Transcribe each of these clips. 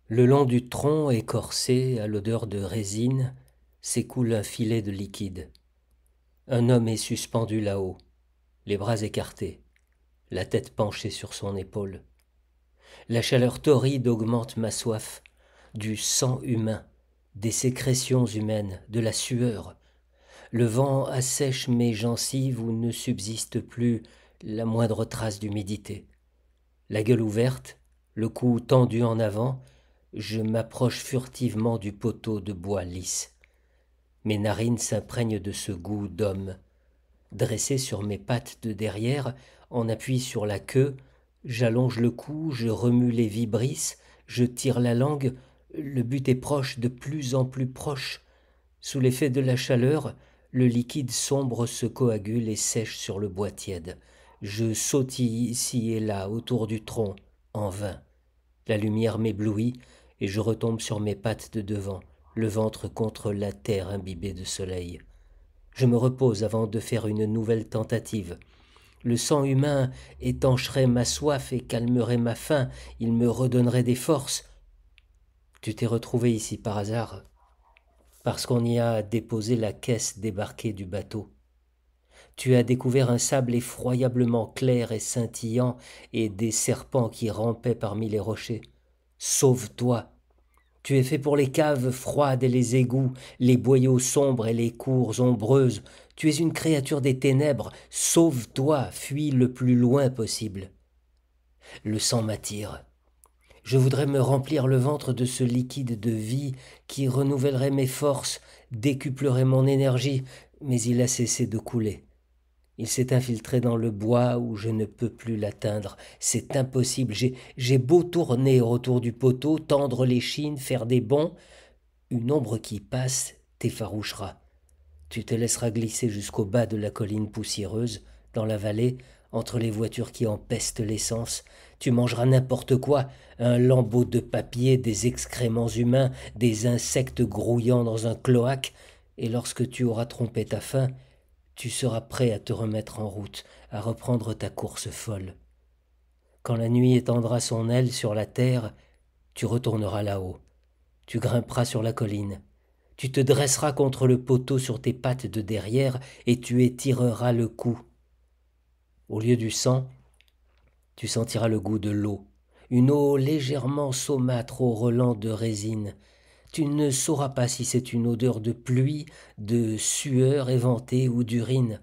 Le long du tronc écorcé, à l'odeur de résine, s'écoule un filet de liquide. Un homme est suspendu là-haut, les bras écartés, la tête penchée sur son épaule. La chaleur torride augmente ma soif, du sang humain, des sécrétions humaines, de la sueur. Le vent assèche mes gencives où ne subsiste plus la moindre trace d'humidité. La gueule ouverte, le cou tendu en avant, je m'approche furtivement du poteau de bois lisse. Mes narines s'imprègnent de ce goût d'homme. Dressé sur mes pattes de derrière, en appui sur la queue, j'allonge le cou, je remue les vibrisses, je tire la langue, le but est proche, de plus en plus proche. Sous l'effet de la chaleur, le liquide sombre se coagule et sèche sur le bois tiède. Je sautille ici et là autour du tronc, en vain. La lumière m'éblouit et je retombe sur mes pattes de devant, le ventre contre la terre imbibée de soleil. Je me repose avant de faire une nouvelle tentative. Le sang humain étancherait ma soif et calmerait ma faim, il me redonnerait des forces. Tu t'es retrouvé ici par hasard, parce qu'on y a déposé la caisse débarquée du bateau. Tu as découvert un sable effroyablement clair et scintillant et des serpents qui rampaient parmi les rochers. Sauve-toi! Tu es fait pour les caves froides et les égouts, les boyaux sombres et les cours ombreuses. Tu es une créature des ténèbres. Sauve-toi, fuis le plus loin possible. Le sang m'attire. Je voudrais me remplir le ventre de ce liquide de vie qui renouvellerait mes forces, décuplerait mon énergie, mais il a cessé de couler. Il s'est infiltré dans le bois où je ne peux plus l'atteindre. C'est impossible. J'ai beau tourner autour du poteau, tendre l'échine, faire des bonds. Une ombre qui passe t'effarouchera. Tu te laisseras glisser jusqu'au bas de la colline poussiéreuse, dans la vallée, entre les voitures qui empestent l'essence. Tu mangeras n'importe quoi, un lambeau de papier, des excréments humains, des insectes grouillant dans un cloaque, et lorsque tu auras trompé ta faim, tu seras prêt à te remettre en route, à reprendre ta course folle. Quand la nuit étendra son aile sur la terre, tu retourneras là-haut. Tu grimperas sur la colline. Tu te dresseras contre le poteau sur tes pattes de derrière et tu étireras le cou. Au lieu du sang, tu sentiras le goût de l'eau, une eau légèrement saumâtre au relent de résine. Tu ne sauras pas si c'est une odeur de pluie, de sueur éventée ou d'urine.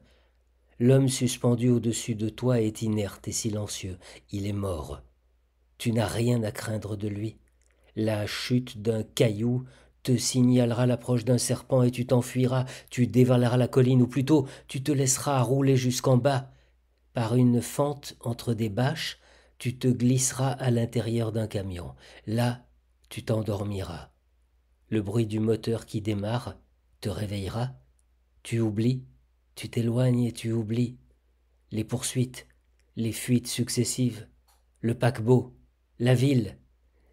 L'homme suspendu au-dessus de toi est inerte et silencieux. Il est mort. Tu n'as rien à craindre de lui. La chute d'un caillou te signalera l'approche d'un serpent et tu t'enfuiras, tu dévaleras la colline, ou plutôt tu te laisseras rouler jusqu'en bas. Par une fente entre des bâches, tu te glisseras à l'intérieur d'un camion. Là, tu t'endormiras. Le bruit du moteur qui démarre te réveillera. Tu oublies, tu t'éloignes et tu oublies. Les poursuites, les fuites successives, le paquebot, la ville.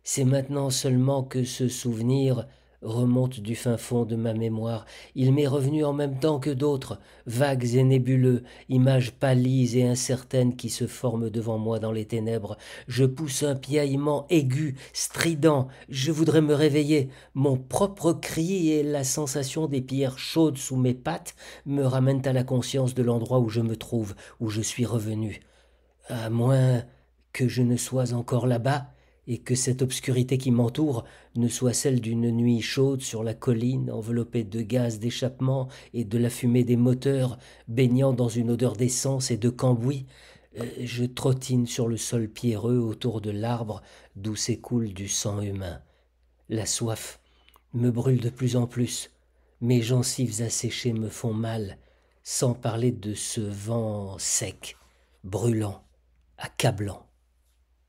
C'est maintenant seulement que ce souvenir remonte du fin fond de ma mémoire. Il m'est revenu en même temps que d'autres, vagues et nébuleux, images pâlies et incertaines qui se forment devant moi dans les ténèbres. Je pousse un piaillement aigu, strident. Je voudrais me réveiller. Mon propre cri et la sensation des pierres chaudes sous mes pattes me ramènent à la conscience de l'endroit où je me trouve, où je suis revenu. À moins que je ne sois encore là-bas, et que cette obscurité qui m'entoure ne soit celle d'une nuit chaude sur la colline enveloppée de gaz d'échappement et de la fumée des moteurs, baignant dans une odeur d'essence et de cambouis. Je trottine sur le sol pierreux autour de l'arbre d'où s'écoule du sang humain. La soif me brûle de plus en plus. Mes gencives asséchées me font mal, sans parler de ce vent sec, brûlant, accablant.